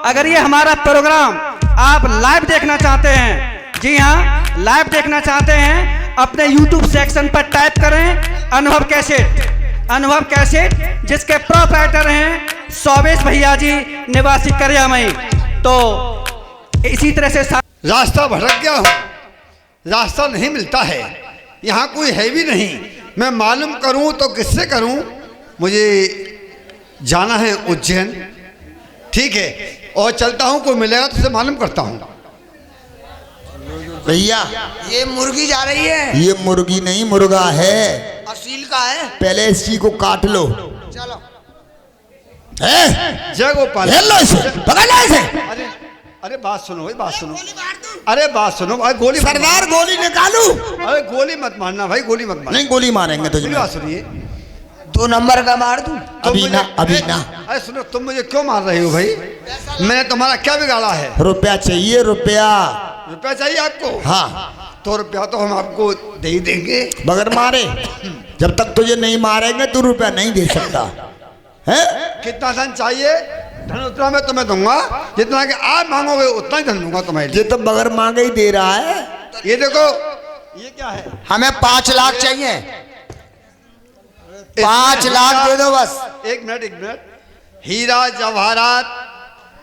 अगर ये हमारा प्रोग्राम आप लाइव देखना चाहते हैं, जी हाँ लाइव देखना चाहते हैं, अपने YouTube सेक्शन पर टाइप करें अनुभव कैसेट। अनुभव कैसेट जिसके प्रोप्राइटर हैं सौवेश भैया जी, निवासी करियामई। तो इसी तरह से रास्ता भटक गया हूँ, रास्ता नहीं मिलता है, यहाँ कोई है भी नहीं। मैं मालूम करूँ तो किससे करूँ? मुझे जाना है उज्जैन। ठीक है, और चलता हूँ, कोई मिलेगा तो उसे मालूम करता हूँ। भैया ये मुर्गी जा रही है। ये मुर्गी नहीं, मुर्गा है, असील का है। पहले इसी को काट लो। चलो जय गोपाल। लो इसे, पकड़ लो इसे। अरे अरे बात सुनो भाई, बात सुनो। अरे बात सुनो भाई, गोली सरदार गोली निकालू। अरे गोली मत मारना भाई, गोली मत मारना। नहीं गोली मारेंगे तुझे। बात सुनिए, 2 नंबर का मार दूं? अभी ना, अभी ना। अरे सुनो, तुम मुझे क्यों मार रहे हो भाई? मैंने तुम्हारा क्या बिगाड़ा है? रुपया चाहिए, रुपया। रुपया चाहिए आपको? हाँ, तो रुपया तो हम आपको दे ही देंगे बगैर मारे। जब तक तुझे नहीं मारेंगे तू रुपया नहीं दे सकता है। कितना धन चाहिए? धन उतना मैं तुम्हें दूंगा जितना कि आप मांगोगे, उतना ही धन दूंगा तुम्हें। ये तो बगैर मांगे ही दे रहा है। ये देखो, ये क्या है? हमें 5 लाख चाहिए। 5 लाख दे दो बस। एक मिनट, एक मिनट। हीरा जवाहरात,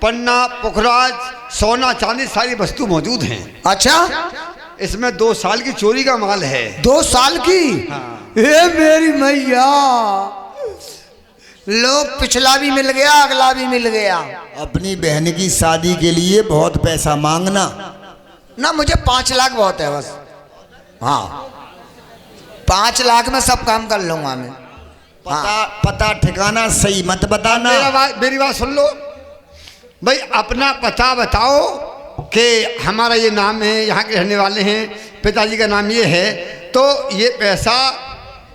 पन्ना, पुखराज, सोना चांदी सारी वस्तु मौजूद हैं। अच्छा, इसमें 2 साल की चोरी का माल है। 2 साल की? हाँ। ए मेरी मैया, लो पिछला भी मिल गया, अगला भी मिल गया। अपनी बहन की शादी के लिए बहुत पैसा मांगना ना, मुझे 5 लाख बहुत है बस। हाँ, 5 लाख में सब काम कर लूंगा मैं। पता ठिकाना सही मत बताना। मेरी बात सुन लो भाई, अपना पता बताओ कि हमारा ये नाम है, यहाँ के रहने वाले हैं, पिताजी का नाम ये है। तो ये पैसा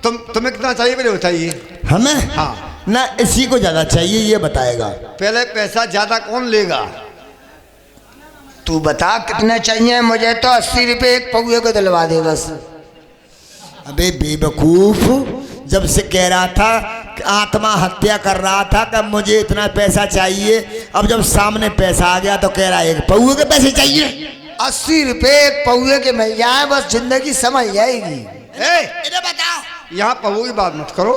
तुम्हें कितना चाहिए पहले बताइए। हमें? हाँ ना, इसी को ज्यादा चाहिए, ये बताएगा। पहले पैसा ज्यादा कौन लेगा? तू बता कितने चाहिए? मुझे तो 80 रुपये एक पौए को दिलवा दे बस। अबे बेवकूफ, जब से कह रहा था आत्मा हत्या कर रहा था कि मुझे इतना पैसा चाहिए, अब जब सामने पैसा आ गया तो कह रहा है एक पौए के पैसे चाहिए। 80 रुपये एक पौए के मिल जाए बस, जिंदगी समझ जाएगी। इधर बताओ, यहाँ पौए की बात मत करो।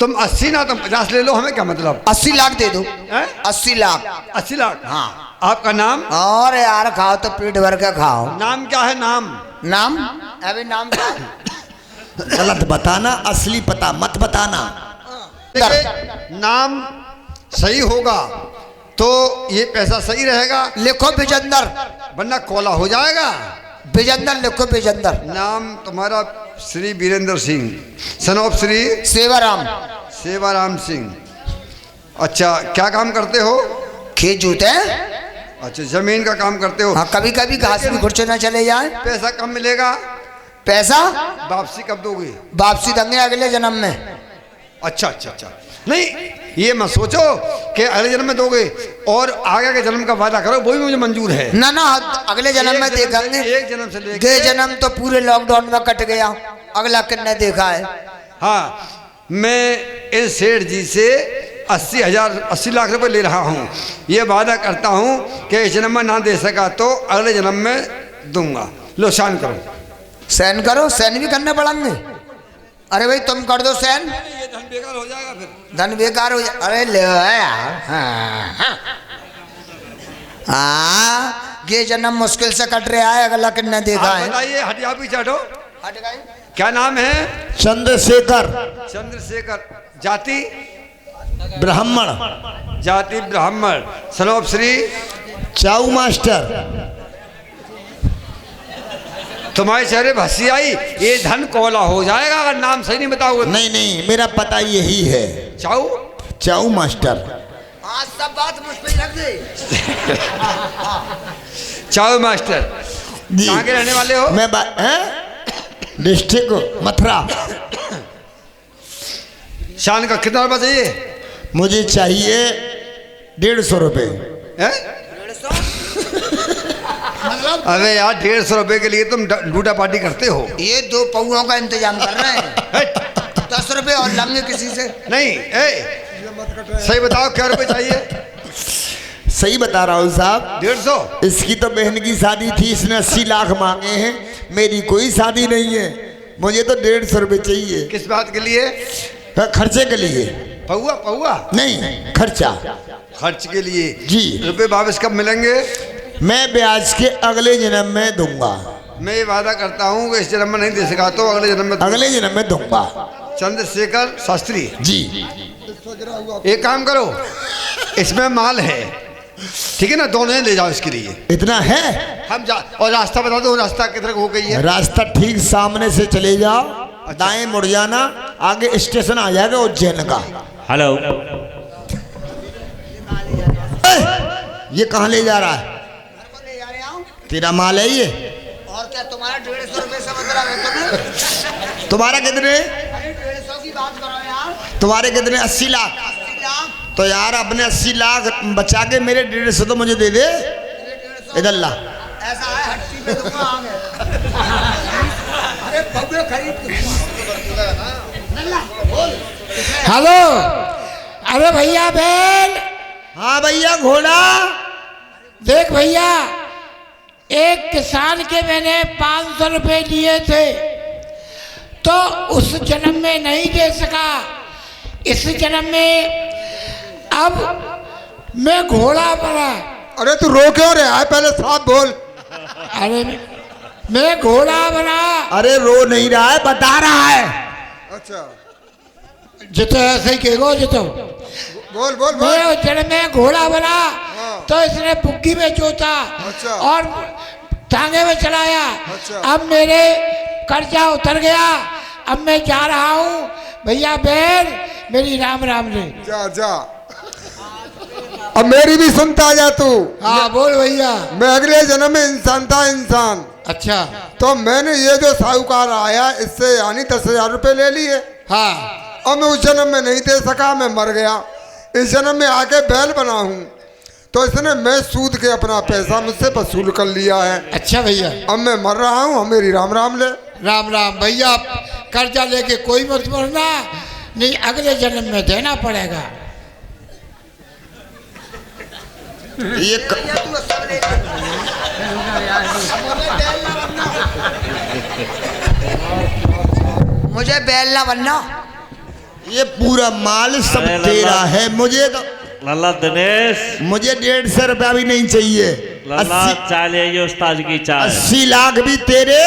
तुम 80 ना, तुम 50 ले लो, हमें क्या मतलब? 80 लाख दे दो। 80 लाख। 80 लाख? हाँ। आपका नाम? और यार खाओ तो पेट भर के खाओ। नाम क्या है? नाम? नाम अभी नाम क्या है? गलत बताना, असली पता मत बताना। नाम सही होगा तो ये पैसा सही रहेगा। लिखो विजेंदर, वरना कोला हो जाएगा। विजेंदर लिखो, विजेंदर। नाम तुम्हारा श्री वीरेंद्र सिंह, सन ऑफ श्री सेवाराम। सेवाराम सिंह। अच्छा, क्या काम करते हो? खेत जोते? अच्छा, जमीन का काम करते हो। हाँ, कभी कभी घास भी घुर्चे ना चले जाए। पैसा कब मिलेगा? पैसा वापसी कब दोगे? वापसी देंगे अगले जन्म में। अच्छा अच्छा अच्छा, नहीं ये मत सोचो कि अगले जन्म में दोगे, और आगे के जन्म का वादा करो, वो भी मुझे मंजूर है। ना ना, अगले जन्म में देखेंगे। एक जन्म से लेकर ये जन्म तो पूरे लॉकडाउन में कट गया, अगला कितने देखा है। हाँ, मैं इन सेठ जी से 80 लाख रुपए ले रहा हूँ। ये वादा करता हूँ कि इस जन्म में ना दे सका तो अगले जन्म में दूंगा। लो साइन करो। साइन करो? साइन भी करने पड़ेंगे? अरे भाई तुम कर दो साइन। ये धन बेकार हो जाएगा फिर। धन बेकार हो जाए? अरे ले यार। हाँ, ये जन्म मुश्किल से कट रहा है, अगला कितने देखा है। बताइए, हटिया पीछे हटो। हट गए। क्या नाम है? चंद्रशेखर। चंद्रशेखर। जाति? ब्राह्मण। जाति ब्राह्मण। सन ऑफ श्री चाऊ मास्टर। तुम्हारे चेहरे हंसी आई। ये धन कोला हो जाएगा अगर नाम सही नहीं बताओगे। नहीं नहीं, मेरा पता यही है, चाऊ? चाऊ मास्टर। हाँ, सब बात मुझ पे रख दे। चाऊ मास्टर। कहाँ के रहने वाले हो? मैं डिस्ट्रिक्ट मथुरा। शान का कितना रुपया चाहिए? मुझे चाहिए 150 रुपये। अरे यार, 150 रुपए के लिए तुम लूटा पार्टी करते हो। ये 2 पौओं का इंतजाम कर रहे हैं। 10 रुपये और लेंगे किसी से? नहीं, सही बताओ क्या रुपए चाहिए? सही बता रहा हूँ साहब। 150? इसकी तो बहन की शादी थी, इसने 80 लाख मांगे हैं। मेरी कोई शादी नहीं है, मुझे तो 150 रुपये चाहिए। किस बात के लिए? खर्चे के लिए। पौआ पौआ? नहीं, खर्चा। खर्च के लिए जी। रुपए वापस कब मिलेंगे? मैं ब्याज के अगले जन्म में दूंगा। मैं ये वादा करता हूँ कि इस जन्म में नहीं दे सका तो अगले जन्म में अगले जन्म में दूंगा। चंद्रशेखर शास्त्री जी। एक काम करो, इसमें माल है, ठीक है ना, दोनों ही ले जाओ इसके लिए। इतना है? हम जा, और रास्ता बता दो, रास्ता किधर हो गई है? रास्ता ठीक सामने से चले जाओ, दाएं मुड़ जाना, आगे स्टेशन आ जाएगा उज्जैन का। हेलो, ये कहाँ ले जा रहा है? तेरा माल है ये? और क्या तुम्हारा 150 रुपये समझ रहा है तुम्हें? तुम्हारा कितने? 150 की बात करो यार। तुम्हारे कितने? 80 लाख। 80 लाख? तो यार अपने 80 लाख बचा के मेरे 150 तो मुझे दे दे। इधर ला। ऐसा है, हट्टी पे दूंगा आगे। अरे बब्बे खरीद। हेलो, अरे भैया बैल। हाँ भैया घोड़ा। देख भैया, एक किसान के मैंने 500 रुपये लिए थे, तो उस जन्म में नहीं दे सका। इस जन्म में अब मैं घोड़ा बना। अरे तू रो क्यों रहा है? पहले साफ बोल। अरे मैं घोड़ा बना। अरे रो नहीं रहा है, बता रहा है। अच्छा जितो ऐसे ही कहेगा जितो। बोल बोल बोल। मैं उस जन्म में घोड़ा बना, तो इसने बुग्गी में जोता अच्छा। और टांगे में चलाया। अच्छा। अब मेरे कर्जा उतर गया, अब मैं जा रहा हूँ भैया बैल, मेरी राम राम ले। जा जा, अब मेरी भी सुनता जा तू। हाँ बोल भैया। मैं अगले जन्म में इंसान था, इंसान। अच्छा। तो मैंने ये जो साहूकार आया इससे यानी 10,000 रुपये ले लिए। हाँ। और मैं उस जन्म में नहीं दे सका, मैं मर गया। इस जन्म में आके बैल बना हूँ, तो इसने मैं सूद के अपना पैसा मुझसे वसूल कर लिया है। अच्छा भैया। अब मैं मर रहा हूँ, अब मेरी राम राम ले। राम राम भैया, कर्जा लेके कोई मत मरना, नहीं अगले जन्म में देना पड़ेगा। ये मुझे बैल ना बनना। ये पूरा माल सब अरे तेरा लल्ला। है। मुझे तो लल्ला दिनेश, मुझे 150 रुपया भी नहीं चाहिए। लल्ला 80 चाय ले आइए उस्ताद की चाय। 80 लाख भी तेरे,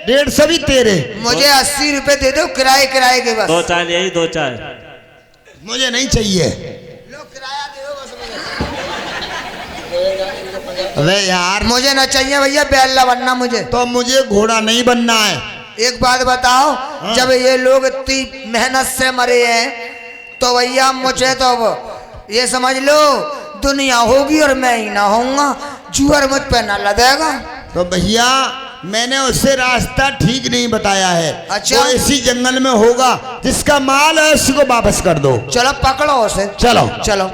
150 भी तेरे। मुझे 80 रुपये दे दो किराए किराए के बस। 2 चाय ले आइए, 2 चाय। मुझे नहीं चाहिए। लो किराया दे दो बस अरे यार, मुझे ना चाहिए भैया बैल ना बनना मुझे। तो मुझे घोड़ा नहीं बनना है। एक बात बताओ, जब ये लोग इतनी मेहनत से मरे हैं तो भैया मुझे तो अब ये समझ लो दुनिया होगी और मैं ही ना होऊंगा, जुअर मुझ पे ना लदेगा। तो भैया मैंने उससे रास्ता ठीक नहीं बताया है। अच्छा। वो इसी जंगल में होगा, जिसका माल है उसको वापस कर दो। चलो पकड़ो उसे। चलो चलो।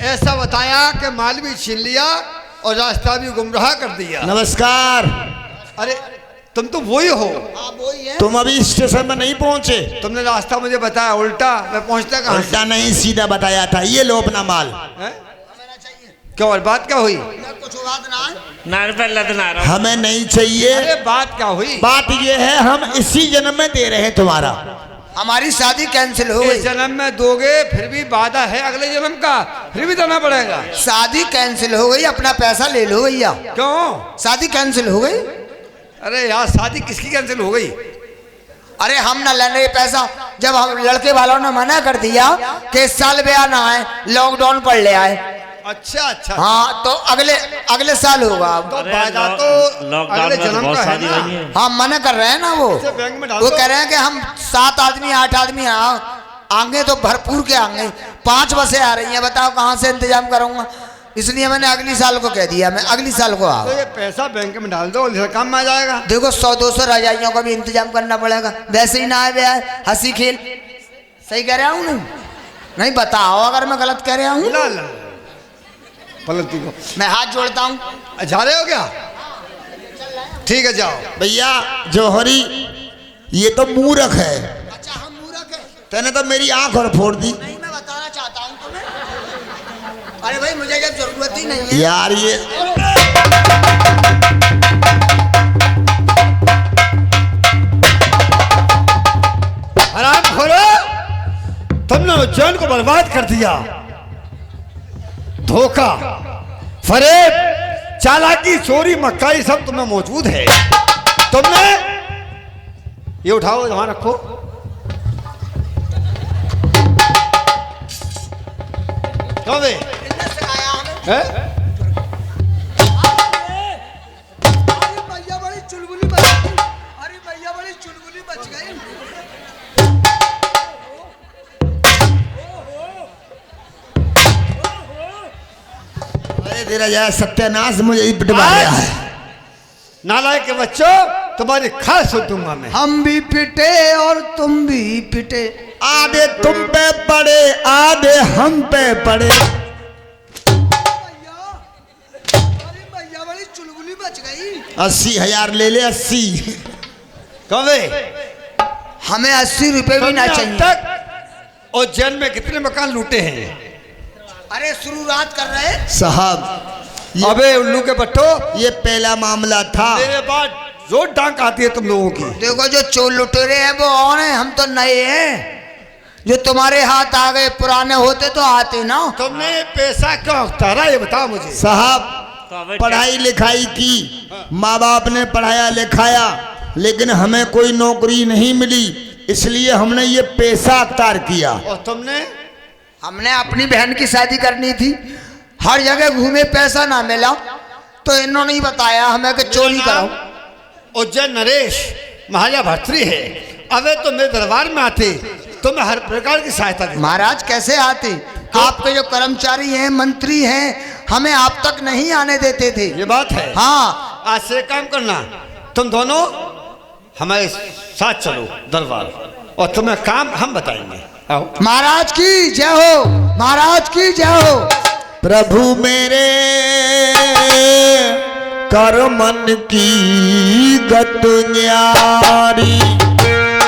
ऐसा बताया कि माल भी छीन लिया और रास्ता भी गुमराह कर दिया। नमस्कार। अरे तुम तो वही हो। तुम अभी स्टेशन में नहीं पहुंचे। तुमने रास्ता मुझे बताया उल्टा, मैं पहुंचता कहाँ से? उल्टा नहीं, सीधा बताया था। ये लो अपना माल। हैं? क्या और बात क्या हुई? कुछ बात ना है। ना रुपये लदना रहा हूँ। हमें नहीं चाहिए। अरे बात क्या हुई? बात ये है, हम इसी जन्म में दे रहे हैं तुम्हारा। हमारी शादी कैंसिल हो इस गई। जन्म में दोगे, फिर भी वादा है अगले जन्म का, फिर भी देना पड़ेगा। शादी कैंसिल हो गई, अपना पैसा ले लो भैया। क्यों? शादी कैंसिल हो गई। अरे यार शादी किसकी कैंसिल हो गई? अरे हम ना लेने ये पैसा, जब हम लड़के वालों ने मना कर दिया कि इस साल ब्याह ना आए, लॉकडाउन पड़ ले आए। अच्छा अच्छा। हाँ तो अगले अगले साल होगा अब। तो अरे वादा लॉ- तो लॉकडाउन अगले में तो जन्म बहुत का है शादी ना। हुई है। हाँ मना कर रहे हैं ना वो। इसे बैंक में डाल वो दो। कह रहे हैं कि हम 7 आदमी 8 आदमी आएंगे तो भरपूर के आएंगे। 5 बसें आ रही हैं, बताओ कहाँ से इंतजाम करूंगा। इसलिए मैंने अगली साल को कह दिया, मैं अगली साल को आओ। तो ये पैसा बैंक में डाल दो, इसे काम में आ जाएगा। देखो 100-200 रजाइयों का भी इंतजाम करना पड़ेगा, वैसे ही ना आए ब्याह, हंसी खेल। सही कह रहा हूँ ना? नहीं बताओ अगर मैं गलत कह रहा हूँ। ला ला पलटी को मैं हाथ जोड़ता हूँ। जा रहे हो क्या? ठीक है जाओ। भैया जौहरी, ये तो मूर्ख है। अच्छा तेने तो मेरी आंख और फोड़ दी नहीं, मैं बताना चाहता हूँ तुम्हें। अरे भाई मुझे जब जरूरत ही नहीं है यार। ये हराम खोरो, तुमने उज्जैन को बर्बाद कर दिया। धोखा, फरेब, चालाकी, चोरी, मक्कारी सब तुम्हें मौजूद है। तुमने ये उठाओ, वहां रखो। क्यों बे? किसने सिखाया हमें? हैं? अरे भैया बड़ी चुलबुली बच गई। अरे भैया बड़ी चुलबुली बच गई। अरे तेरा यार सत्यानाश मुझे ही पिटवा गया है। नालायक के बच्चों, तुम्हारी खाल सुन दूंगा मैं। हम भी पिटे और तुम भी पिटे। आधे तुम पे पड़े, आधे हम पे पड़े। भैया, अरे भैया बड़ी चुलबुली बच गई। 80,000 ले ले। 80। क्यों बे? हमें 80 रुपए भी ना तुमने अब चाहिए। तक उज्जैन में कितने मकान लूटे हैं? अरे शुरुआत कर रहे हैं। साहब अबे उल्लू के बट्टो, ये पहला मामला था। मेरे बाद जोर डांक आती है तुम लोगों की। देखो जो चोर लुटेरे हैं वो और हैं, हम तो नए हैं। जो तुम्हारे हाथ आ गए, पुराने होते तो आते ना। तुमने ये पैसा क्यों उतारा, ये बताओ मुझे। साहब पढ़ाई लिखाई की, माँ बाप ने पढ़ाया लिखाया, लेकिन हमें कोई नौकरी नहीं मिली, इसलिए हमने ये पैसा अख्तार किया। और तुमने? हमने अपनी बहन की शादी करनी थी, हर जगह घूमे, पैसा ना मिला, तो इन्होंने ही बताया हमें कि चोरी करो। उज्जैन नरेश महाराजा भर्तृ है। अबे तो मेरे दरबार में आते, तुम्हें हर प्रकार की सहायता दी। महाराज कैसे आते? आपके जो कर्मचारी हैं, मंत्री हैं, हमें आप तक नहीं आने देते थे। ये बात है। हाँ, आज से काम करना, तुम दोनों हमारे साथ चलो दरबार, और तुम्हें काम हम बताएंगे। आओ। महाराज की जय हो, महाराज की जय हो। प्रभु मेरे कर मन की गत न्यारी,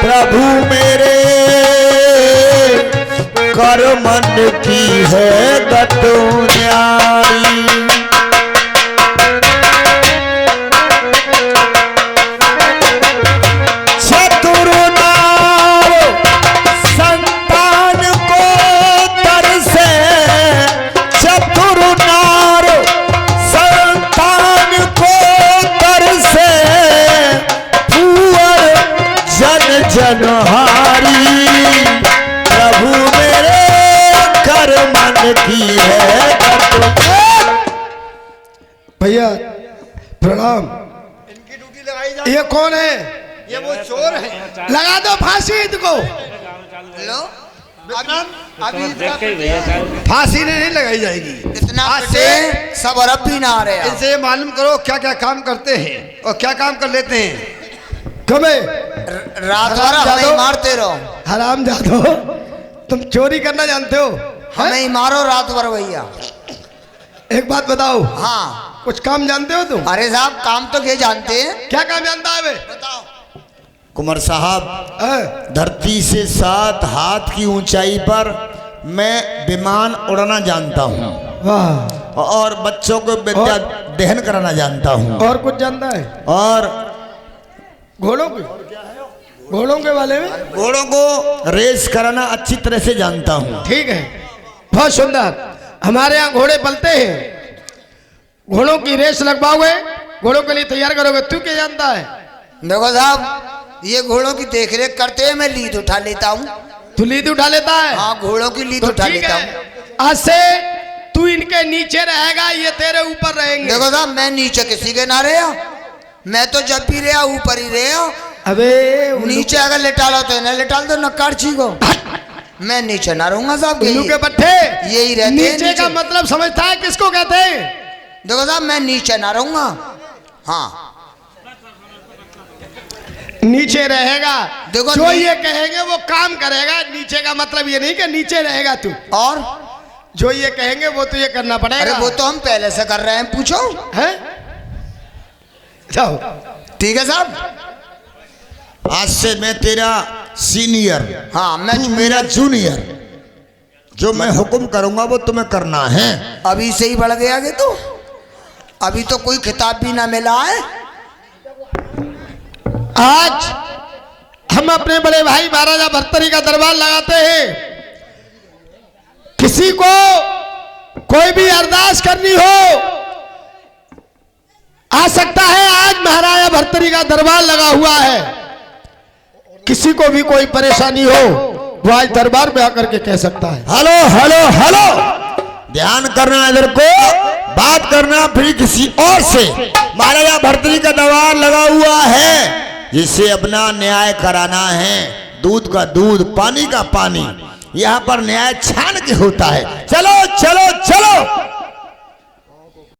प्रभु मेरे कर मन की है गत न्यारी। चतुर नार संतान को तरसे, चतुर नार संतान को तरसे, भूअर जन जनहारी, प्रभु मेरे कर मन की है गत। भैया प्रणाम। इनकी ड्यूटी लगाई जाए। ये कौन है? ये वो चोर है। लगा दो फांसी इनको। लो, अभी देख के ही भैया चल। फांसी नहीं लगाई जाएगी। इतना आज पिटे, से सब अरब भी ना आ रहे हैं। इनसे ये मालूम करो क्या क्या काम करते हैं और क्या काम कर लेते हैं। कमे रात भर हमें ही मारते रहो। हराम जादो, तुम चोरी करना जानते हो? हमें ही मारो रात भर भैया। एक बात बताओ, हाँ, कुछ काम जानते हो तुम? अरे साहब काम तो ये जानते हैं। क्या काम जानता है बे? बताओ। कुंवर साहब, धरती से 7 हाथ की ऊंचाई पर मैं विमान उड़ाना जानता हूँ, वाह। और बच्चों को विद्या दहन कराना जानता हूँ, और कुछ जानता है? और घोड़ों के, घोड़ों के बारे में? घोड़ों को रेस कराना अच्छी तरह से जानता हूँ। ठीक है, बहुत सुंदर। हमारे यहाँ घोड़े पलते हैं, घोड़ों की रेस लगवाओगे, घोड़ों के लिए तैयार करोगे। तू क्या जानता है? देखो साहब, ये घोड़ों की देखरेख करते हुए मैं लीद उठा लेता हूँ। तू लीद उठा लेता है? हाँ, घोड़ों की लीद तो उठा ठीक लेता है, हूँ। आज से तू इनके नीचे रहेगा, ये तेरे ऊपर रहेंगे। देखो साहब, मैं नीचे किसी के ना रहा, मैं तो जब भी रहा ऊपर ही रहा। अबे नीचे अगर लेटालो तो ना लेटाल दो, नक्कार को। मैं नीचे ना रहूंगा साहब। उल्लू के पट्टे यही रहते हैं नीचे का नीचे। मतलब समझता है किसको कहते हैं? देखो साहब, मैं नीचे ना रहूंगा। हाँ, नीचे रहेगा। देखो जो ये कहेंगे वो काम करेगा। नीचे का मतलब ये नहीं कि नीचे रहेगा तू, और जो ये कहेंगे वो तो ये करना पड़ेगा। अरे वो तो हम पहले से कर रहे हैं, पूछो। है? जाओ। ठीक है साहब। आज से मैं तेरा सीनियर, हाँ मैं तू मेरा जूनियर। जो मैं हुक्म करूंगा वो तुम्हें करना है। अभी से ही बढ़ गया कि तो अभी तो कोई खिताब भी ना मिला है। आज हम अपने बड़े भाई महाराजा भर्तरी का दरबार लगाते हैं। किसी को कोई भी अरदास करनी हो आ सकता है। आज महाराजा भर्तरी का दरबार लगा हुआ है। किसी को भी कोई परेशानी हो वो आज दरबार में आकर के कह सकता है। हेलो हेलो हेलो, ध्यान करना इधर को, बात करना फिर किसी और से। महाराजा भर्तरी का दरबार लगा हुआ है, जिससे अपना न्याय कराना है। दूध का दूध, पानी का पानी, यहाँ पर न्याय छान के होता है। चलो चलो चलो।